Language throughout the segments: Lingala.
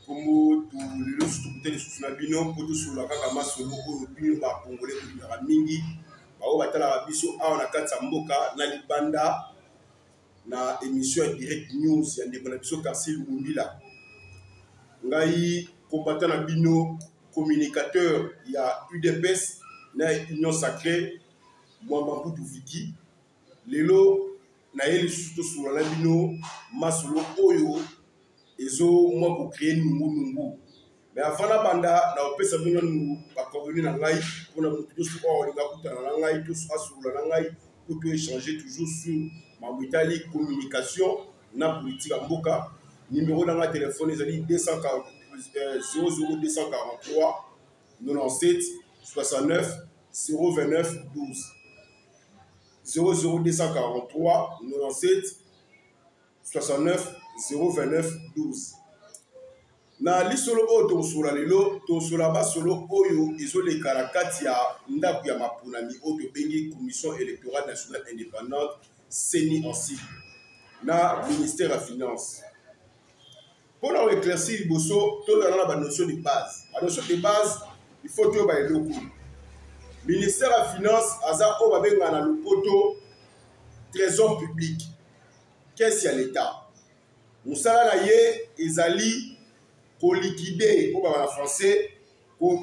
Comme tout le côté de Sousnabino, pour tout sur la Kama Solo, Bino, Congolais, Mingi, Bao Batala Biso, on a 4 Samboka, Nalibanda, na émission direct news, il y a des connexions Kassil Mundila. Ngai, combattant na Bino, communicateur, il y a UDPS, na Union Sacrée, Mwambambu Viki, Lelo, na yeli surtout sur la Bino, Masolo Oyo, ezo moi pour créer nungu. Mais avant la banda, na opesa bino nous pas convenu na ngai pour na mutu sur olinga kuta na ngai tous sur la ngai pour que échanger toujours sur ma Italie communication na politique à mboka. Numéro dans ma téléphone ezali 243 97 69 029 12 00243 97 69 029 12. Na lisolo o to solo lelo to solo ba solo oyo ezole karakati ya ndaku ya mapunami o to bengi commission électorale nationale indépendante CENI en sigle na ministère de finance. Pour nous éclaircir liboso to na ba notion de base. La notion de base il faut que ba eloko. Ministère de finance aza o ba benga na lopoto trésor public. Qu'est-ce qu'il y a l'État? Moussala na ye ezali ko liquider au en français ko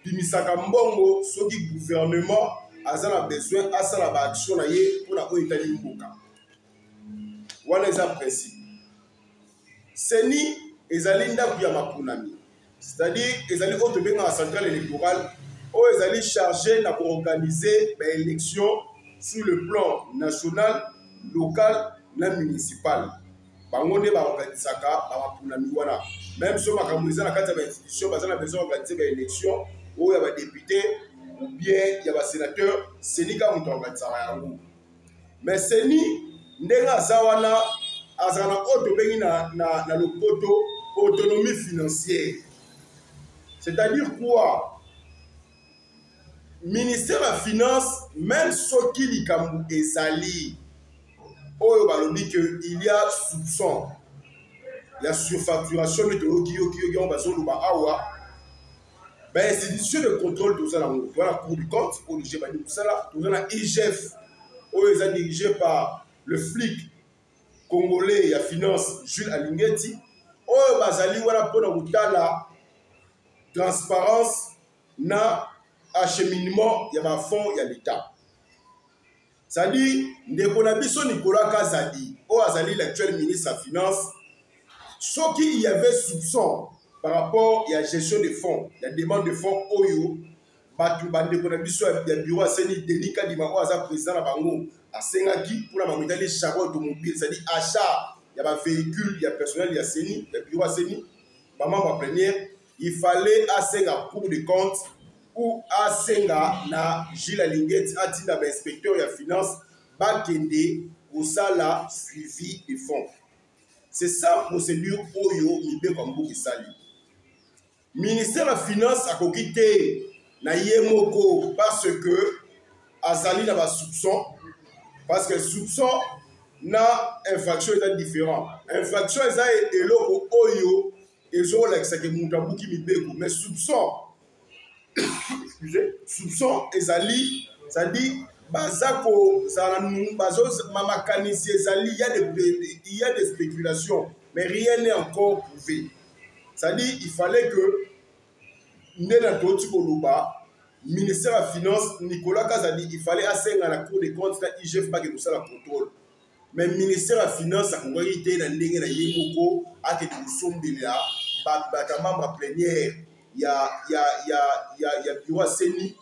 bimisaka mbongo soki gouvernement azana besoin asala ba action na ye pour na ko etali mboka. Wana eza principe. CENI ezali ndaku ya mapunami. C'est-à-dire ezali auto benga la centrale électorale o ezali chargé na ko organiser ba élection sur le plan national, local na municipal. Bangonde ba organisaka ba mapunami wana. Même si on a une institution, on a besoin d'organiser une élection où il y a des députés ou bien il y a des sénateurs, c'est ni quand on organise ça. Mais c'est ni n'enga zawana azana autonomie na le poto autonomie financière. C'est-à-dire quoi? Ministère de la Finance, même ce qui li kambu ezali, oyo balobi que il y a soupçon. La surfacturation de l'institution de contrôle de la Cour du compte, la IGF, dirigé par le flic congolais à finance Jules Alingeti, pour la transparence na acheminement de fonds et l'État. C'est-à-dire, Nicolas Kazadi, l'actuel ministre de la Finance, ce qu'il y avait soupçon par rapport à la gestion des fonds, la demande de fonds Oyo, Batu Bande Konabiso, il y a bureau à Seni, Denika Dimako, Aza président à Bango, à Sengaki, pour la mamie les chars automobiles, c'est-à-dire achat, il y a un véhicule, il y a personnel, il y a Seni, il y a bureau à Seni, maman ma première, il fallait à Senga Cour de compte ou à Senga na Gilles Alinguet, à Tina inspecteur et à finance, Bakende, au sala suivi des fonds. C'est ça la procédure Oyo Mibe Kambu Kisali. Ministère de la Finance a quitté na Yemoko parce que Azali n'a pas soupçon. Parce que soupçon na infraction est différent. Infraction est eloko Oyo et zo l'exake Mutabu qui Mibeko. Mais soupçon, excusez, soupçon Ezali, ça dit Bazako, il y a des spéculations, mais rien n'est encore prouvé. C'est-à-dire qu'il fallait que le ministère de la Finance, Nicolas Kazadi, il fallait assigner à la Cour des comptes, la IGF, pas que nous la contrôle. Mais le ministère de la Finance, a été dans le Yemoko, a été nous de là, membre plénière, il y a bureau à Seni.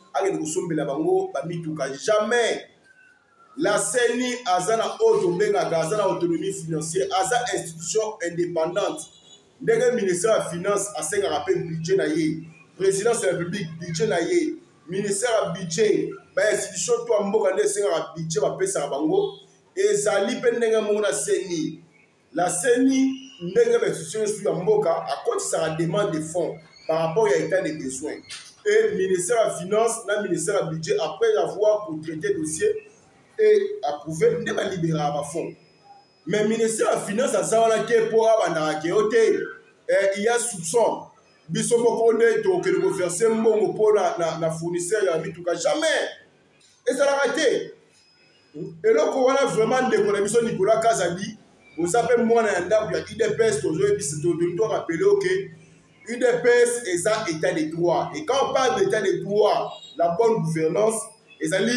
Jamais la CENI azana autonomie financière, aza institution indépendante. Le ministère de la Finance a un rappel budget naïe, présidence de la République budget naïe, ministère de budget, institution toi mboka ne senga budget va pesa bango et zali pendenga mona CENI. La CENI ndenga institution sur mboka à côté ça demande des fonds par rapport à l'état des besoins. Et le ministère de la Finance, le ministère du Budget, après avoir pour traiter le dossier et approuver, ne va libérer à fonds. Mais le ministère de la Finance a ça pour avoir un il y a soupçon. Biso moko ne to que le verser mbongo pour na fournisseur ya mituka jamais. Et ça l'a raté. Et là on a vraiment de biso Nicolas Kazadi, vous appelez moi na ndako ya IDPS toujours biso to rappeler OK. UDPS est un état de droit. Et quand on parle d'état de droit, la bonne gouvernance, c'est le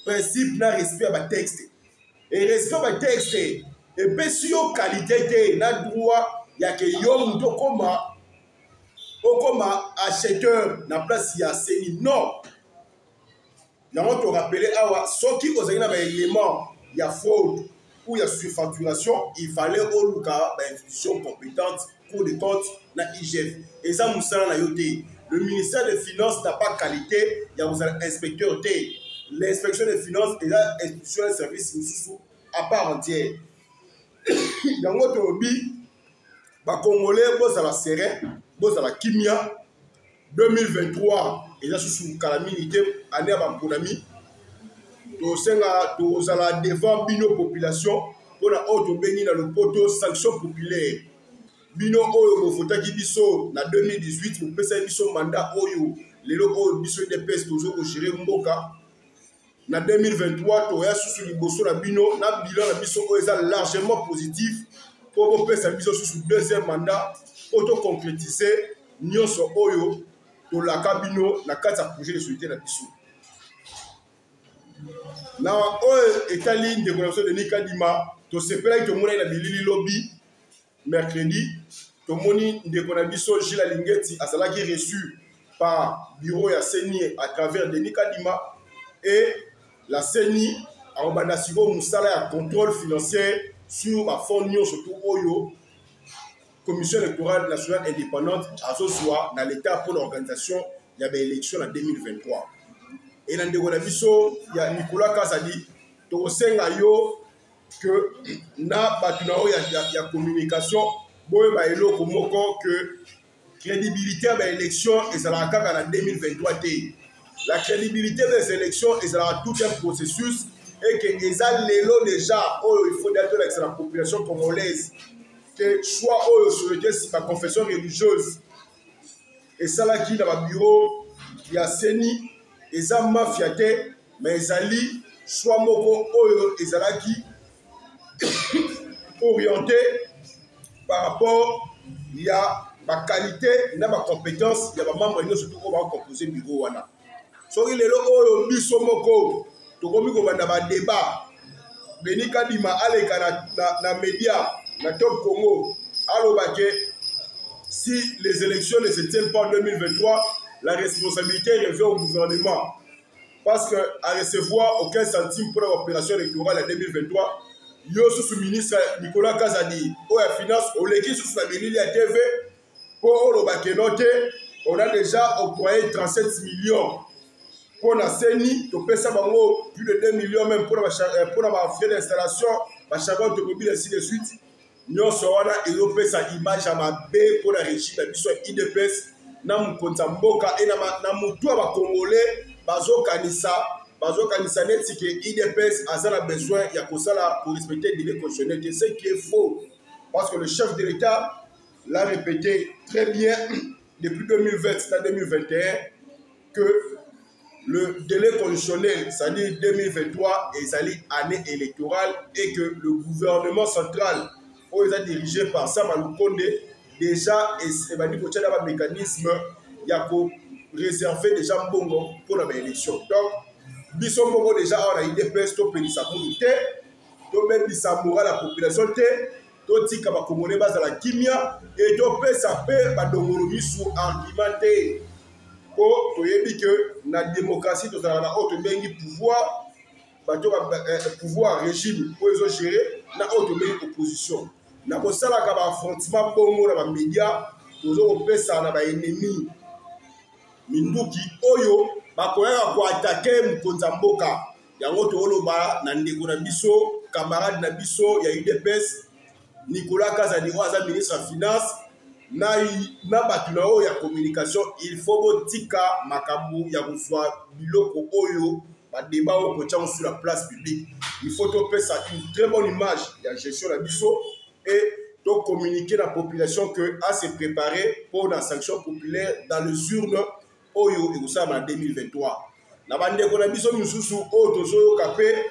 principe de respect à texte. Et respect à texte, et puis si on qualité de droit, il y a que yon comme acheteur na place il y a CENI. Non. Il y a te rappeler ce qui aux éléments, il y a fraude ou il y a surfacturation, il fallait au cas d'institution compétente pour des comptes na IGF. Et ça, le ministère des Finances n'a pas qualité, il y a un inspecteur T. L'inspection des Finances est l'institution de service à part entière. Dans notre hobby, les Congolais, ils ont la serein, ils ont la kimia. 2023, ils ont sous calamité, année avant Konami. Ils ont la devant bino population pour la haute béni dans le poteau sanction populaire. Bino oyo bofotaki biso na 2018 mopesa biso mandat oyo lelo oyo biso DPS tozo ko gérer mboka na 2023 to ya susu liboso na bino na bilan na biso oyo eza largement positif pour bopesa biso susu deuxième mandat auto concrétiser nyonso oyo to la kabino na kati ya projet de société na biso na oyo etali de connexion de Nikadima to sepela to mona na bilili lobby mercredi, Tomoni Ndekonabiso Gilles Lingeti a reçu par bureau ya CENI à travers Denis Kadima et la CENI a obadasigo musala ya contrôle financier sur la fonds surtout Oyo, Commission électorale nationale indépendante à ce soir dans l'état pour l'organisation de l'élection en 2023. Et dans Ndekonabiso, il y a Nicolas Kazadi, Tosenga yo que na batunao ya communication boye ba eloko moko que crédibilité à l'élection et ça la kaka en 2023 té. La crédibilité des élections et ça la tout un processus et que eza lelo déjà oh il faut d'être avec la population congolaise que soit oh sur si ma confession religieuse et ça là qui dans le bureau il y a CENI et ça mafia té mais ezali soit moko oh ezalaki orienté par rapport il y a ma qualité na ma compétence il y a ma membre surtout on va composer bureau wana so il est là oyo biso moko to komi ko banda ba débat Denis Kadima aleka na média na Top Congo alobake si les élections ne se tiennent pas en 2023 la responsabilité revient au gouvernement parce que à recevoir aucun centime pour l'opération électorale en 2023 yo sous ministre Nicolas Kazadi au finance au l'équipe sous la bilili à TV pour le bakenote on a déjà octroyé 37 millions pour la CENI to pesa bango plus de 2 millions même pour la frais d'installation la charbon automobile ainsi de suite nous wana et pesa image à ma B pour la régie la biso IDPS na mukonza mboka et na mutu ba congolais bazo kanisa neti que IDPS a besoin ya kosala pour respecter les délais constitutionnels. C'est ce qui est faux. Parce que le chef de l'État l'a répété très bien depuis 2020 à 2021 que le délai constitutionnel, c'est-à-dire 2023, est année électorale et que le gouvernement central, où il est dirigé par Sama Lukonde, déjà est un mécanisme qui a réservé déjà Mbongo pour l'élection. Donc, biso moko déjà on a IDPS to penisa monité to bebisa mora la population té to tika ba congolais base la kimia et to pesa pe ba dongolo misu argumenté ko to yebi que na démocratie to za na autre bengi pouvoir ba to pouvoir régime pour les gérer na autre bengi opposition na ko sala ka ba affrontement bongo na ba média to zo pesa na ba ennemi minduki oyo bakoyaka ko attaquer mukonza mboka yango to oloba na ndeko na biso camarade na biso ya UDPS Nicolas Kazadi oza ministre de finance na batu na oyo ya communication il faut botika makambo ya kozwa biloko oyo ba débat au kocha sur la place publique il faut to pesa une très bonne image ya gestion na biso et de communiquer à la population que à se préparer pour la sanction populaire dans les urnes Oyo et ça en 2023. Na bande ko na biso misusu o tozo kapé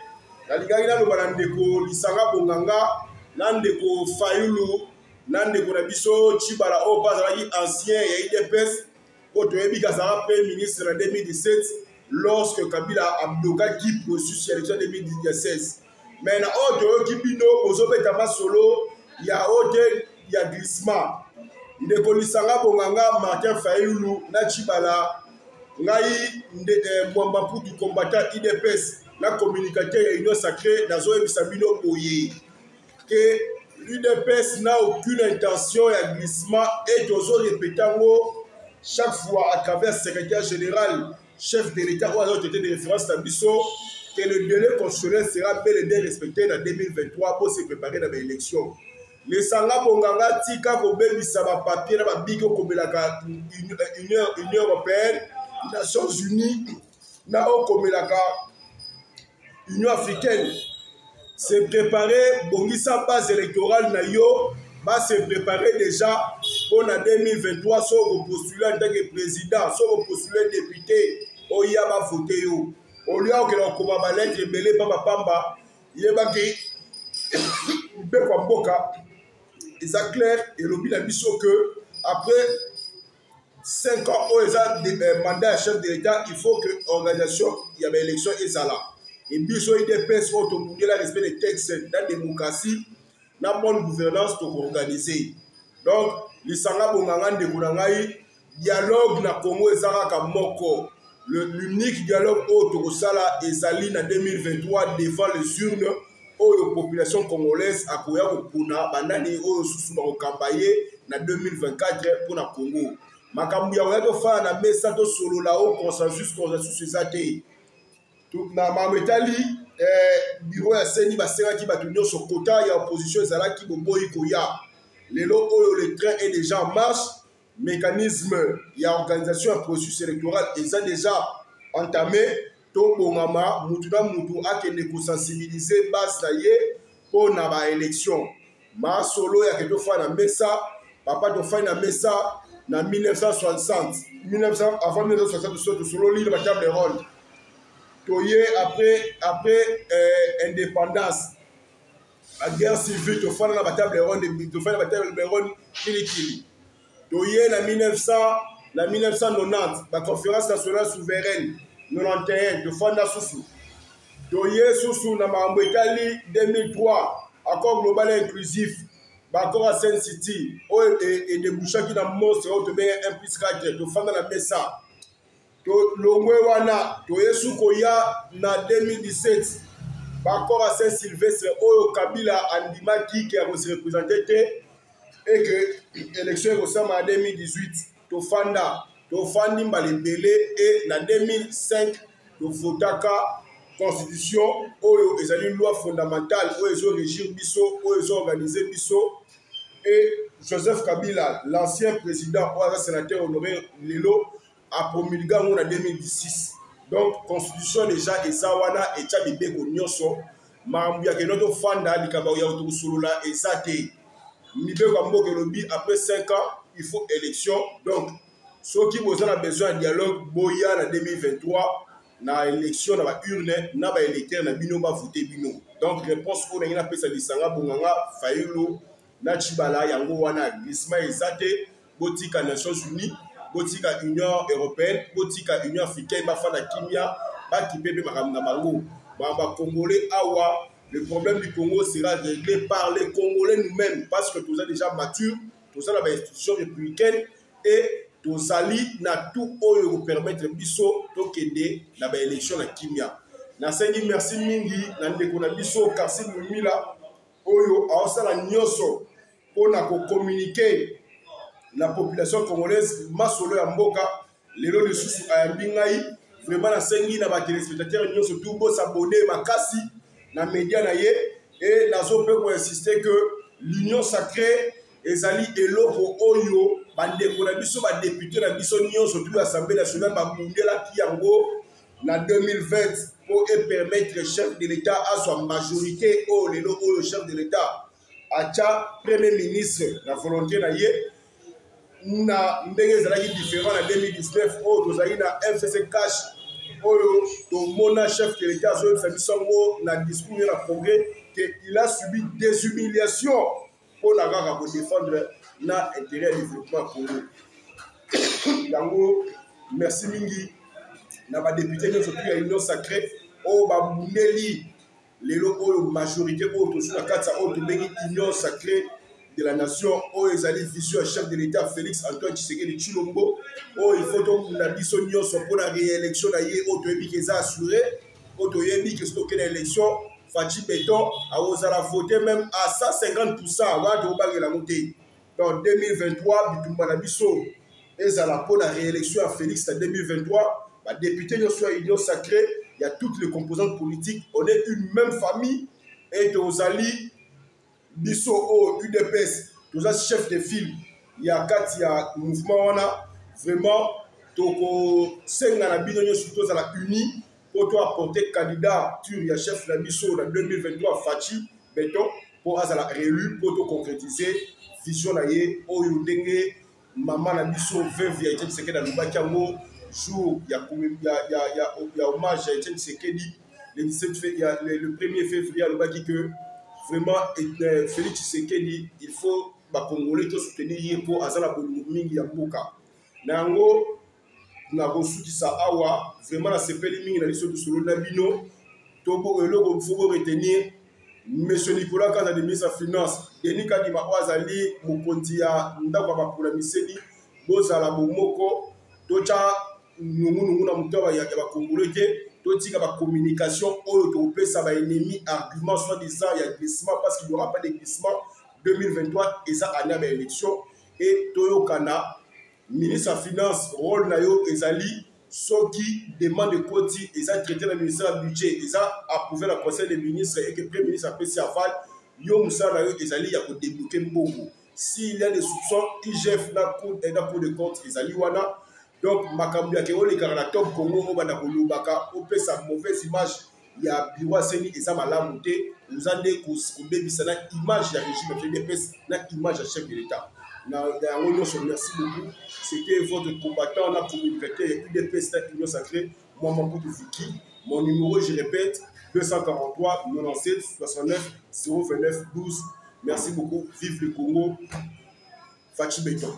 na ligaki na bande ko lisanga bonganga na ndeko Fayulu na ndeko na biso Chibala o bazalaki ancien ya IDPS ko toyebi kazala premier ministre en 2017 lorsque Kabila abdokaki processus élection 2016. Mais na autre qui bino ozobeta masolo ya hotel ya glissement ndeko lisanga bonganga Martin Fayulu na Chibala ngai mwamba du combattant IDPS na communicateur ya Union Sacrée nazo ebisa bino boye que l'UDPS n'a aucune intention ya glissement et tozo répétango chaque fois à travers secrétaire général chef de l'État ou à l'autre de référence à Bisso que le délai constitutionnel sera bel et bien respecté en 2023 pour se préparer dans l'élection. Les sanga bonganga tika ko bebisa ba papier na ba biko ko belaka Union européenne, Nations Unies, na o ko belaka Union africaine. Se préparer bongisa base électorale na yo, va se préparer déjà pour la 2023 sur postuler en tant que président, sur postuler député, o ya ba voter yo. Au lieu que l'on commence à lettre belé papa pamba, yebaki be kwa mboka. Ils sont clairs et l'objet a mis que après 5 ans où ils ont mandat à chef de l'État, il faut que l'organisation, il y avait élection et ça là. Et bien sûr, il y a des personnes qui ont le respect des textes de la démocratie, la bonne gouvernance pour organiser. Donc, les Sanga Bongangan de Kourangaï, dialogue na Congo et Zaraka Moko. L'unique dialogue au Torosala et Saline en 2023 devant les urnes. La population congolaise a koya kopuna bandani oyo susu ba kokambaye na 2024 pour na Congo. Makambu ya oya to fa na mesa to solo la o consensus ezate. Na mametali bureau ya seni basenga ki batunyo so kota ya opposition ezala ki boboyi koya. Lelo oyo le train est déjà en marche, mécanisme ya organisation et processus électoral est déjà entamé. To bongama mutu na mutu akende ko sensibiliser base na ye pour na ba élection ma solo ya keto fa na mesa papa to fa na mesa na 1960 avant 1960 to solo li ba table ronde to ye après indépendance la guerre civile to fa na ba table ronde to fa na ba table ronde kili to ye na 1990 la conférence nationale souveraine 91 de Fonda Soussou. Doye Soussou na Mambetali 2003. Accord global inclusif. Accord à Saint City. Et de Bouchaki na Monstre. De bien 1+4. De Fonda na Messa. Longwe Wana. Doye Soukoya na 2017. Accord à Saint-Sylvestre. Oyo Kabila Andimaki qui a représenté. Et que l'élection est en 2018. De Fonda. Tofandi Mbalembele et en 2005 le Votaka constitution oyo ezali loi fondamentale oyo ezo régir biso oyo ezo organiser biso et Joseph Kabila l'ancien président ou sénateur honoré Lelo a promulgué en 2016 donc constitution déjà ezawana et tchabibeko nyonso mambu ya kenoto fanda likaba ya otokusolola ezate mibeko mboke lobi après 5 ans il faut élection donc ceux qui ont besoin de dialogue, boya en 2023, na élection, na urne, na électeur, na bino ba voter bino. Donc réponse au na pesa lisanga bonganga Fayulu na Chibala yango wana glissement ezate botika Nations Unies, botika Union européenne, botika Union africaine ba fana kimia ba kipebe makamna bango. Ba Congolais awa le problème du Congo sera réglé par les Congolais nous-mêmes parce que tous a déjà mature, tous a la institution républicaine et tozali na tout oyo permettre biso tokende na ba élection na kimia na sengi merci mingi na ndeko na biso Kassim Mumila oyo aosala nyonso pona ko communiquer la population congolaise masolo ya mboka lelo lisusu ayambi ngai vraiment na sengi na ba téléspectateurs nyonso tout bo s'abonner makasi na média na ye et nazo pe ko insister que l'union sacrée ezali eloko oyo bandeko na biso ba député na biso nyonso tout l'Assemblée nationale ba bundela ki yango na 2020 pour permettre le chef de l'État à sa majorité au lelo au chef de l'État acha premier ministre la volonté na ye na ndenge ezalaki différent na 2019 oyo tozali na FCC cash oyo tomona chef de l'état azoyebisa biso yango na discours na congrès qu'il a subi des humiliations pour na kaka kodéfendre na intérêt ya développement ya Congo. Yango merci mingi na badepute nyonso tu ya union sacrée oyo babundeli lelo oyo majorité oyo tozwi na kati ya oyo tobengi union sacrée de la nation oyo ezali vision ya chef de l'état Félix Antoine Tshisekedi Tshilombo oyo il faut tokunda biso nyonso mpona réélection na ye oyo toyebi ke eza assuré oyo toyebi ke soki tokende na élection Fachi Beton akozala voté même à 150% wana tokobangela yango te. Donc 2023 bitumba na biso ezala mpona réélection ya Félix en 2023 badepute nyonso ya union sacrée. Il y a toutes les composantes politiques. On est une même famille. Et tozali biso o UDPS, toza chef de file. Il y a quatre, il y a mouvement wana vraiment toko senga na bino nyonso tozala uni pour toi apporter candidature ya chef na biso na 2023 Fachi Beton pour azala réélu pour to concrétiser vision na ye oyo ndenge mama na biso veuve ya Etienne Tshisekedi na lubaki yango jour il y a hommage à Etienne Tshisekedi le 1er février à Lubaki que vraiment Félix Tshisekedi il faut ba Congolais to soutenir pour azala bolingo mingi ya mboka nango na kosukisa awa vraiment na sepeli mingi na liso de solo na bino to bo eloko faut retenir monsieur Nicolas Kanda de ministre des finances Denis Kadima Oazali mokonzi ya ndako ba pour la miseli bozala bomoko tocha nungu na mutawa ya ba Congolais ke totika ba communication oyo to pesa ba ennemi argument soit disant il y a glissement parce qu'il n'y aura pas de glissement 2023 et ça année ba élection et toyo kana ministre des finances rôle na yo ezali soki demande de koti et ça traité le ministère du budget et ça approuvé la conseil des ministres et que premier ministre a passé aval yo musa na yo ezali ya ko débloquer mboko s'il y a des soupçons IGF na cour de compte ezali wana. Donc, makambu ya keo le karana top Congo au bana kolubaka au pesa mauvaise image ya biwa seni eza malamu te nous ande ko bebisa na image ya régime de PDS na image ya chef de l'état na yango nyonso merci beaucoup c'était votre combattant na communicateur UDPS Union Sacrée moi Maputo Viki mon numéro je répète 243 97 69 029 12 merci beaucoup vive le Congo Fachi Beton.